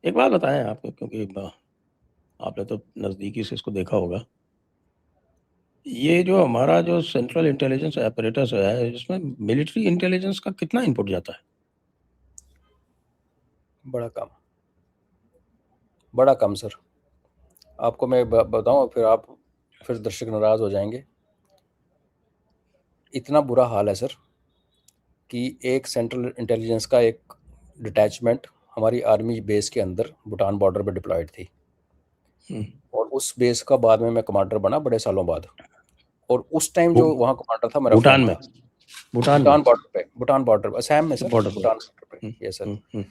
एक बात बताएं आपको, क्योंकि आपने तो नज़दीकी से इसको देखा होगा। ये जो हमारा जो सेंट्रल इंटेलिजेंस apparatus है, इसमें मिलिट्री इंटेलिजेंस का कितना इनपुट जाता है? बड़ा कम सर। आपको मैं बताऊं, फिर दर्शक नाराज हो जाएंगे। इतना बुरा हाल है सर कि एक सेंट्रल इंटेलिजेंस का एक डिटैचमेंट हमारी आर्मी बेस के अंदर भूटान बॉर्डर पे डिप्लॉयड थी, हम्म, और उस बेस का बाद में मैं कमांडर बना बड़े सालों बाद। और उस टाइम भू- जो वहाँ कमांडर था मेरा भूटान फ्रेंड में था। भूटान में भूटान बॉर्डर पे, असम में अच्छा, सर, बॉर्डर पे। भूटान बॉर्डर पे, हम्म, ये सर। हम्म, हम्म,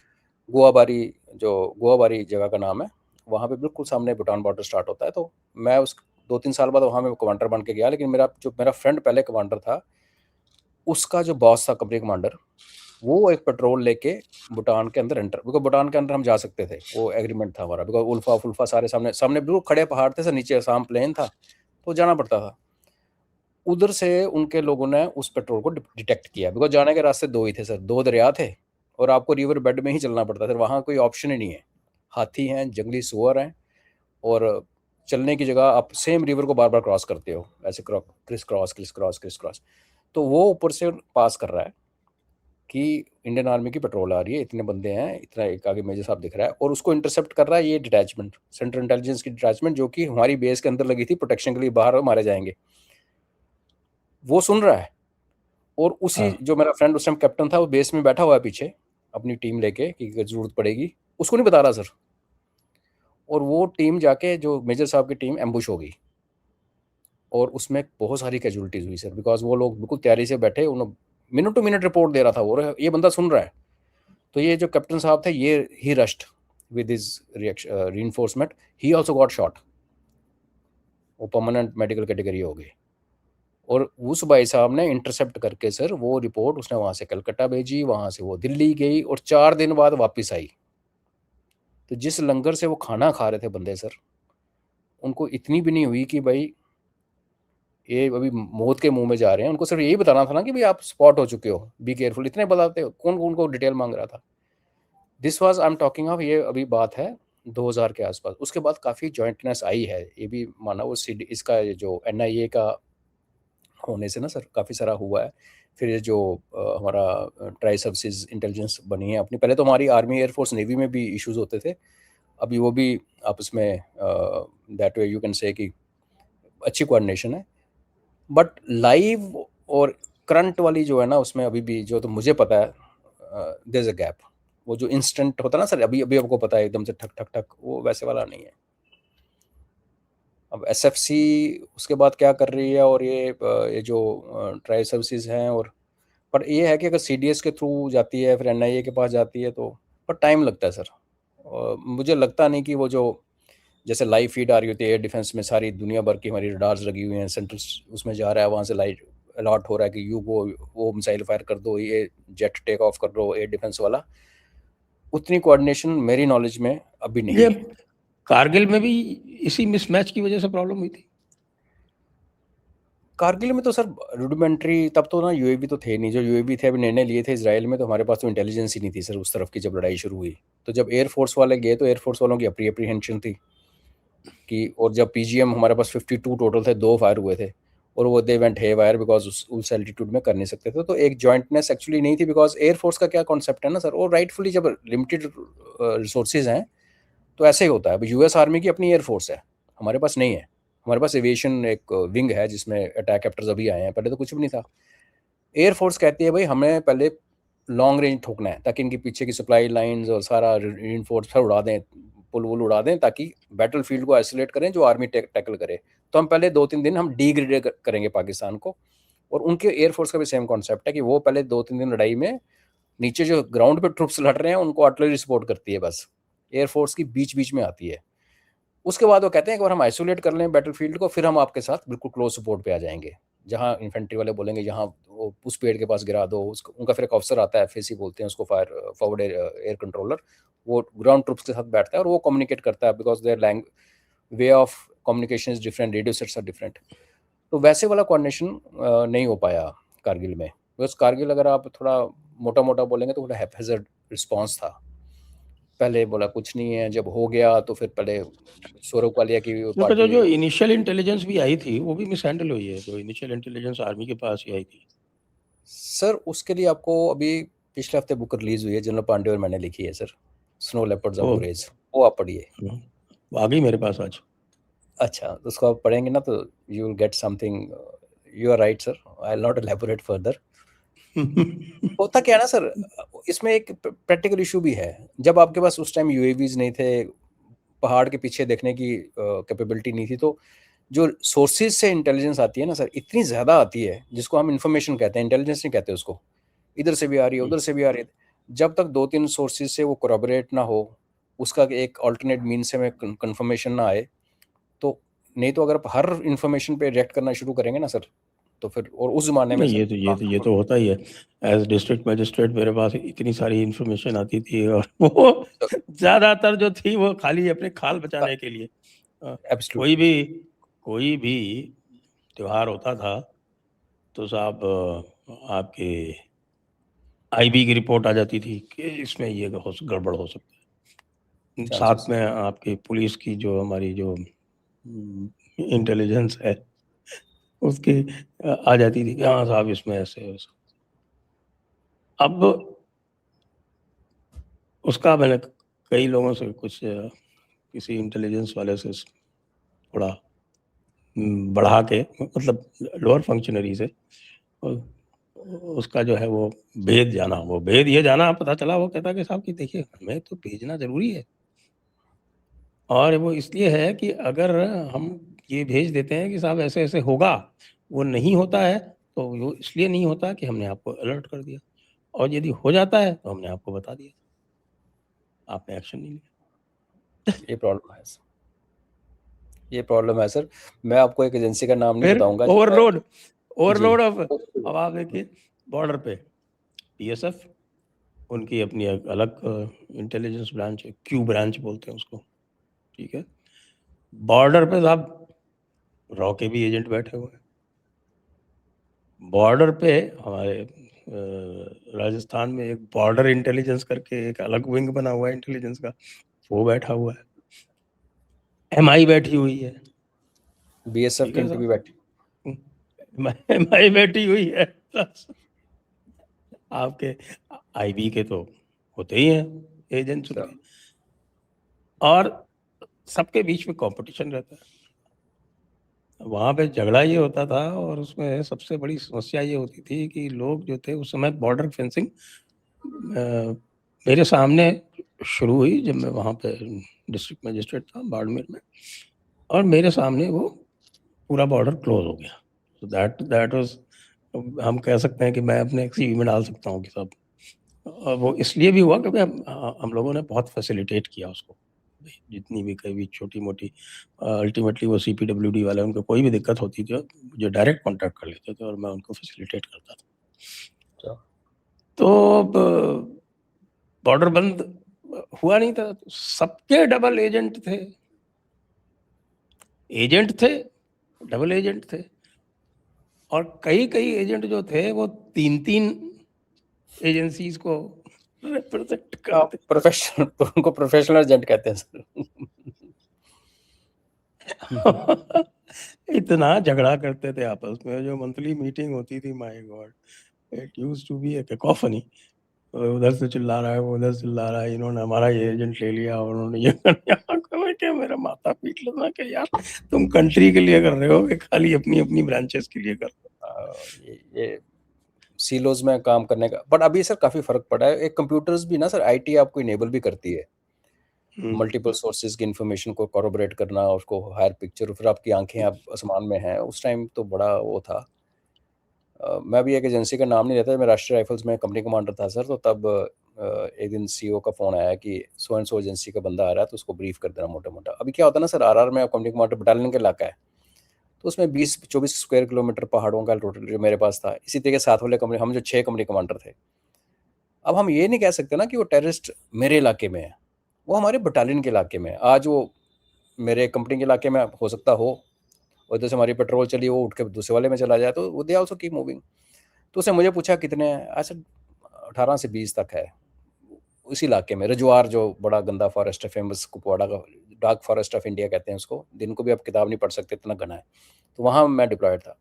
गुआबारी, जो गुआबारी जगह का नाम है, वहाँ पे बिल्कुल सामने भूटान बॉर्डर स्टार्ट होता है। तो मैं उस 2-3 साल बाद वहाँ में कमांडर बन के गया, लेकिन मेरा फ्रेंड पहले कमांडर था, उसका जो बॉस था कंपनी कमांडर, वो एक पेट्रोल लेके भूटान के अंदर एंटर, बिकॉज भूटान के अंदर हम जा सकते थे, वो एग्रीमेंट था हमारा, बिकॉज उल्फा फुल्फा सारे सामने सामने बिल्कुल खड़े पहाड़ थे सर, नीचे असम प्लेन था, तो जाना पड़ता था। उधर से उनके लोगों ने उस पेट्रोल को डिटेक्ट किया, बिकॉज जाने के रास्ते दो ही थे सर, दो दरिया थे, और आपको रिवर बेड में ही चलना पड़ता था, वहाँ कोई ऑप्शन ही नहीं है। हाथी हैं, जंगली सुअर हैं, और चलने की जगह आप सेम रिवर को बार बार क्रॉस करते हो, ऐसे criss cross criss cross criss cross. तो वो ऊपर से पास कर रहा है कि इंडियन आर्मी की पेट्रोल आ रही है, इतने बंदे हैं, इतना एक आगे मेजर साहब दिख रहा है, और उसको इंटरसेप्ट कर रहा है ये डिटैचमेंट, सेंट्रल इंटेलिजेंस की डिटैचमेंट, जो कि हमारी बेस के अंदर लगी थी प्रोटेक्शन के लिए, बाहर मारे जाएंगे। वो सुन रहा है, और उसी हाँ, जो मेरा फ्रेंड उस टाइम कैप्टन था, वो बेस में बैठा हुआ है पीछे अपनी टीम लेके कि अगर जरूरत पड़ेगी, उसको नहीं बता रहा सर। और वो टीम जाके, जो मेजर साहब की टीम, एम्बुश हो गई, और उसमें बहुत सारी कैजुअलिटीज हुई सर, बिकॉज वो लोग बिल्कुल तैयारी से बैठे, उन्होंने मिनट टू मिनट रिपोर्ट दे रहा था, वो ये बंदा सुन रहा है। तो ये जो कैप्टन साहब थे, ये he rushed with his reinforcement, he also got shot, वो परमानेंट मेडिकल कैटेगरी हो गई। और उस भाई साहब ने इंटरसेप्ट करके सर वो रिपोर्ट उसने वहाँ से कलकत्ता भेजी, वहाँ से वो दिल्ली गई, और 4 दिन बाद वापस आई। तो जिस लंगर से वो खाना खा रहे थे बंदे सर, उनको इतनी भी नहीं हुई कि भाई ये अभी मौत के मुंह में जा रहे हैं, उनको सिर्फ यही बताना था ना कि भाई आप स्पॉट हो चुके हो, बी केयरफुल, इतने बताते हो, कौन कौन को डिटेल मांग रहा था। This was, I am talking of, ये अभी बात है 2000 के आसपास। उसके बाद काफ़ी जॉइंटनेस आई है, ये भी माना, वो सी इसका ये जो एनआईए का होने से ना सर काफ़ी सारा हुआ है। फिर ये जो हमारा ट्राई सर्विसेज इंटेलिजेंस बनी है अपनी, पहले तो हमारी आर्मी एयरफोर्स नेवी में भी इश्यूज होते थे, अभी वो भी आपस में that way you can say कि अच्छी कोऑर्डिनेशन है। बट लाइव और करंट वाली जो है ना, उसमें अभी भी जो, तो मुझे पता है देयर इज अ गैप। वो जो इंस्टेंट होता है ना सर, अभी अभी आपको पता है एकदम से ठक ठक ठक, वो वैसे वाला नहीं है। अब एसएफसी उसके बाद क्या कर रही है, और ये जो ट्राई सर्विसेज हैं, और पर ये है कि अगर सीडीएस के थ्रू जाती है, फिर एनआईए के पास जाती है, तो पर टाइम लगता है सर। और मुझे लगता नहीं कि वो जो, जैसे लाइव फीड आ रही होती है एयर डिफेंस में, सारी दुनिया भर की हमारी रडार्स लगी हुई हैं, सेंट्रल उसमें जा रहा है, वहाँ से लाइट अलॉट हो रहा है कि यू वो मिसाइल फायर कर दो, ये जेट टेक ऑफ कर दो, एयर डिफेंस वाला, उतनी कोऑर्डिनेशन मेरी नॉलेज में अभी नहीं ये है। कारगिल में भी इसी मिसमैच की वजह से प्रॉब्लम हुई थी। कारगिल में तो सर रूडिमेंट्री, तब तो ना यूएवी तो थे नहीं, जो यूएवी थे अभी निर्णय लिए थे इसराइल में, तो हमारे पास तो इंटेलिजेंस ही नहीं थी सर उस तरफ की, जब लड़ाई शुरू हुई। तो जब एयरफोर्स वाले गए, तो एयरफोर्स वालों की अप्रीहेंशन थी कि, और जब पीजीएम हमारे पास 52 टोटल थे, 2 फायर हुए थे, और वो they went haywire, because उस एल्टीट्यूड में कर नहीं सकते थे, तो एक जॉइंटनेस एक्चुअली नहीं थी। बिकॉज एयरफोर्स का क्या कॉन्सेप्ट है ना सर, वो राइटफुली जब लिमिटेड रिसोर्सेज हैं, तो ऐसे ही होता है। अब यूएस आर्मी की अपनी एयरफोर्स है, हमारे पास नहीं है। हमारे पास एविएशन एक विंग है जिसमें अटैक कैप्टर्स अभी आए हैं, पहले तो कुछ भी नहीं था। एयरफोर्स कहती है भाई हमें पहले लॉन्ग रेंज ठोकना है, ताकि इनके पीछे की सप्लाई लाइंस और सारा रीइंफोर्स उड़ा दें, पुल वुल उड़ा दें, ताकि बैटल फील्ड को आइसोलेट करें, जो आर्मी टैकल करे। तो हम पहले 2-3 दिन हम डीग्रेड करेंगे पाकिस्तान को। और उनके एयरफोर्स का भी सेम कॉन्सेप्ट है कि वो पहले 2-3 दिन लड़ाई में, नीचे जो ग्राउंड पे ट्रुप्स लड़ रहे हैं उनको आर्टिलरी सपोर्ट करती है बस, एयरफोर्स की बीच बीच में आती है। उसके बाद वो कहते हैं कि अगर हम आइसोलेट कर लें बैटल फील्ड को, फिर हम आपके साथ बिल्कुल क्लोज सपोर्ट पे आ जाएंगे। जहाँ इन्फेंट्री वाले बोलेंगे जहाँ वो उस पेड़ के पास गिरा दो, उसको, उनका फिर एक ऑफिसर आता है, एफएसी बोलते हैं उसको, फायर फॉरवर्ड एयर कंट्रोलर, वो ग्राउंड ट्रुप्स के साथ बैठता है और वो कम्युनिकेट करता है, because their way of communication is different, radio sets are different. तो वैसे वाला कोऑर्डिनेशन नहीं हो पाया कारगिल में, बिकॉज कारगिल अगर आप थोड़ा मोटा मोटा बोलेंगे तो थोड़ा हैप्हेजर्ड रिस्पॉन्स था। पहले बोला कुछ नहीं है, जब हो गया तो फिर पहले सौरभ वालिया की देखो, पार्टी जो इनिशियल इंटेलिजेंस भी आई थी वो भी मिसहैंडल हुई है। जो इनिशियल इंटेलिजेंस आर्मी के पास ही आई थी। सर उसके लिए आपको अभी पिछले हफ्ते बुक रिलीज हुई है, जनरल पांडे और मैंने लिखी है सर, स्नो लेपर्ड्स ऑफ वो गुरेज, वो आप पढ़िए। वो आ गई मेरे पास आज। अच्छा, तो उसको आप पढ़ेंगे ना तो you will get something. You are right sir, I will not elaborate further. होता क्या है ना सर, इसमें एक प्रैक्टिकल इशू भी है। जब आपके पास उस टाइम यूएवीज नहीं थे, पहाड़ के पीछे देखने की कैपेबिलिटी नहीं थी, तो जो सोर्सेज से इंटेलिजेंस आती है ना सर, इतनी ज़्यादा आती है, जिसको हम इंफॉर्मेशन कहते हैं, इंटेलिजेंस नहीं कहते उसको। इधर से भी आ रही है, उधर से भी आ रही है। जब तक 2-3 सोर्सेज से वो कोरैबोरेट ना हो, उसका एक ऑल्टरनेट मीन से में कंफर्मेशन ना आए, तो नहीं तो अगर आप हर इंफॉर्मेशन पे रिएक्ट करना शुरू करेंगे ना सर, तो फिर और उस ज़माने में नहीं, सर ये तो होता ही है। एज डिस्ट्रिक्ट मजिस्ट्रेट मेरे पास इतनी सारी इंफॉर्मेशन आती थी, और वो ज्यादातर जो थी वो खाली अपने खाल बचाने के लिए। कोई एब्सोल्युटली भी कोई भी त्योहार होता था तो साहब आपके आईबी की रिपोर्ट आ जाती थी कि इसमें ये गड़बड़ हो सकता है। साथ चांसेस। में आपकी पुलिस की जो हमारी जो इंटेलिजेंस है उसकी आ जाती थी कि हाँ साहब इसमें ऐसे है, वैसे। अब उसका मैंने कई लोगों से कुछ किसी इंटेलिजेंस वाले से थोड़ा बढ़ा के, मतलब लोअर फंक्शनरी से, और उसका जो है वो भेद ये जाना पता चला। वो कहता कि साहब कि देखिए हमें तो भेजना जरूरी है, और वो इसलिए है कि अगर हम ये भेज देते हैं कि साहब ऐसे ऐसे होगा, वो नहीं होता है तो वो इसलिए नहीं होता कि हमने आपको अलर्ट कर दिया, और यदि हो जाता है तो हमने आपको बता दिया, आपने एक्शन नहीं लिया। ये प्रॉब्लम है सर, ये प्रॉब्लम है सर। मैं आपको एक एजेंसी का नाम नहीं फिर बताऊंगा ओवरलोड जी। ओवरलोड ऑफ, अब आप देखिए बॉर्डर पे पीएसएफ, उनकी अपनी एक अलग इंटेलिजेंस ब्रांच है, क्यू ब्रांच बोलते हैं उसको, ठीक है। बॉर्डर पे साहब रॉ के भी एजेंट बैठे हुए हैं। बॉर्डर पे हमारे राजस्थान में एक बॉर्डर इंटेलिजेंस करके एक अलग विंग बना हुआ है इंटेलिजेंस का, वो बैठा हुआ है। एमआई बैठी हुई है, बीएसएफ ठीक की है इनकी भी साहब। बैठी। एमआई बैठी हुई है, प्लस आपके आईबी के तो होते ही हैं एजेंट्स सर उनके, और सबके बीच में कंपटीशन रहता है। वहाँ पे झगड़ा ये होता था, और उसमें सबसे बड़ी समस्या ये होती थी कि लोग जो थे उस समय बॉर्डर फेंसिंग मेरे सामने शुरू हुई जब मैं वहाँ पे डिस्ट्रिक्ट मजिस्ट्रेट था बाड़मेर में, और मेरे सामने वो पूरा बॉर्डर क्लोज हो गया। तो दैट वाज, हम कह सकते हैं कि मैं अपने सीवी में डाल सकता हूँ कि सब, और वो इसलिए भी हुआ क्योंकि हम लोगों ने बहुत फैसिलिटेट किया उसको। जितनी भी कहीं भी छोटी मोटी, अल्टीमेटली वो सीपीडब्ल्यूडी वाले, उनको कोई भी दिक्कत होती थी मुझे डायरेक्ट कांटेक्ट कर लेते थे और मैं उनको फैसिलिटेट करता था। तो बॉर्डर बंद हुआ नहीं था, सबके डबल एजेंट थे, डबल एजेंट थे, और कई कई एजेंट जो थे वो 3-3 एजेंसीज को रिप्रेजेंट करते। प्रोफेशनल उनको प्रोफेशनल एजेंट कहते हैं सर। इतना झगड़ा करते थे आपस में, जो मंथली मीटिंग होती थी, my god, it used to be a cacophony. उधर से चिल्ला रहा है, वो उधर से चिल्ला रहा है, इन्होंने हमारा ये एजेंट ले लिया और उन्होंने ये कर लिया। मैं क्या, मेरा माथा पीट लेना कि यार तुम कंट्री के लिए कर रहे हो कि खाली अपनी अपनी ब्रांचेस के लिए कर रहे हो। ये सीलोज में काम करने का, बट अभी सर काफी फर्क पड़ा है। एक कंप्यूटर्स भी ना सर, आईटी आपको इनेबल भी करती है मल्टीपल सोर्सेज की इन्फॉर्मेशन को कॉरबोरेट करना, उसको हायर पिक्चर, फिर आपकी आंखें आप आसमान में हैं। उस टाइम तो बड़ा वो था। मैं भी एक एजेंसी का नाम नहीं लेता, मैं राष्ट्रीय राइफल्स में कंपनी कमांडर था सर। तो तब एक दिन सीईओ का फ़ोन आया कि सो एंड सो एजेंसी का बंदा आ रहा है, तो उसको ब्रीफ कर देना मोटा मोटा। अभी क्या होता है ना सर, आरआर में कंपनी कमांडर बटालियन का इलाका है, तो उसमें 20-24 स्क्वायर किलोमीटर पहाड़ों का टोटल जो मेरे पास था। इसी तरीके साथ वाले कंपनी, हम जो 6 कंपनी कमांडर थे। अब हम ये नहीं कह सकते ना कि वो टेररिस्ट मेरे इलाके में है, वो हमारे बटालियन के इलाके में है। आज वो मेरे कंपनी के इलाके में हो सकता हो, और जैसे हमारी पेट्रोल चली वो उठ के दूसरे वाले में चला जाए, तो दे आल्सो कीप मूविंग। तो उसने मुझे पूछा कितने हैं, ऐसे 18 से 20 तक है। उसी इलाके में रजवार, जो बड़ा गंदा फॉरेस्ट है, फेमस कुपवाड़ा का डार्क फॉरेस्ट ऑफ इंडिया कहते हैं उसको, दिन को भी आप किताब नहीं पढ़ सकते, इतना घना है। तो वहाँ मैं डिप्लॉयड था।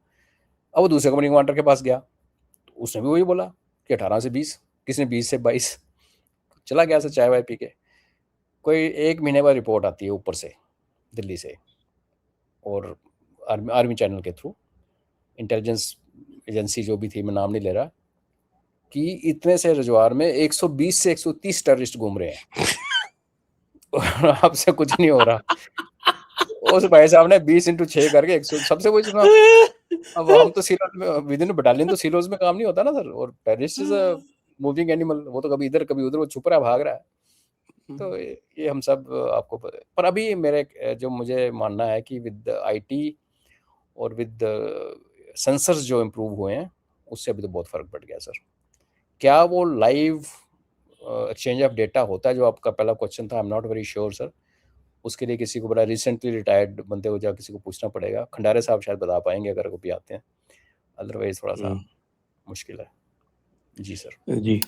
अब वो दूसरे कंपनी कमांडर के पास गया, तो उसने भी वही बोला कि 18 से 20, किसने 20 से 22। चला गया सर चाय वाय पी के। कोई 1 महीने बाद रिपोर्ट आती है ऊपर से, दिल्ली से, और आर्मी चैनल के थ्रू, इंटेलिजेंस एजेंसी जो भी थी, मैं नाम नहीं ले रहा, कि इतने से रजवार में 120 से 130 टेररिस्ट घूम रहे हैं और आपसे कुछ नहीं हो रहा। उस भाई साहब ने 20 इंटू 6 करके 100, सबसे वही सुना। अब हम तो सिलोज में, विद इन बटालियन तो सिलोज में काम नहीं होता ना सर, और terrorist is a moving animal, वो तो कभी इधर कभी उधर, वो छुप रहा है, भाग रहा है। तो ये हम सब आपको पर अभी मेरे जो मुझे मानना है कि विद आईटी और विद सेंसर्स जो इम्प्रूव हुए हैं, उससे अभी तो बहुत फर्क पड़ गया सर। क्या वो लाइव एक्सचेंज ऑफ डेटा होता है, जो आपका पहला क्वेश्चन था, I am not very sure sir. उसके लिए किसी को बड़ा रिसेंटली रिटायर्ड बंदे को, जा किसी को पूछना पड़ेगा। खंडारे साहब शायद बता पाएंगे अगर कभी आते हैं, अदरवाइज थोड़ा सा मुश्किल है। जी सर। जी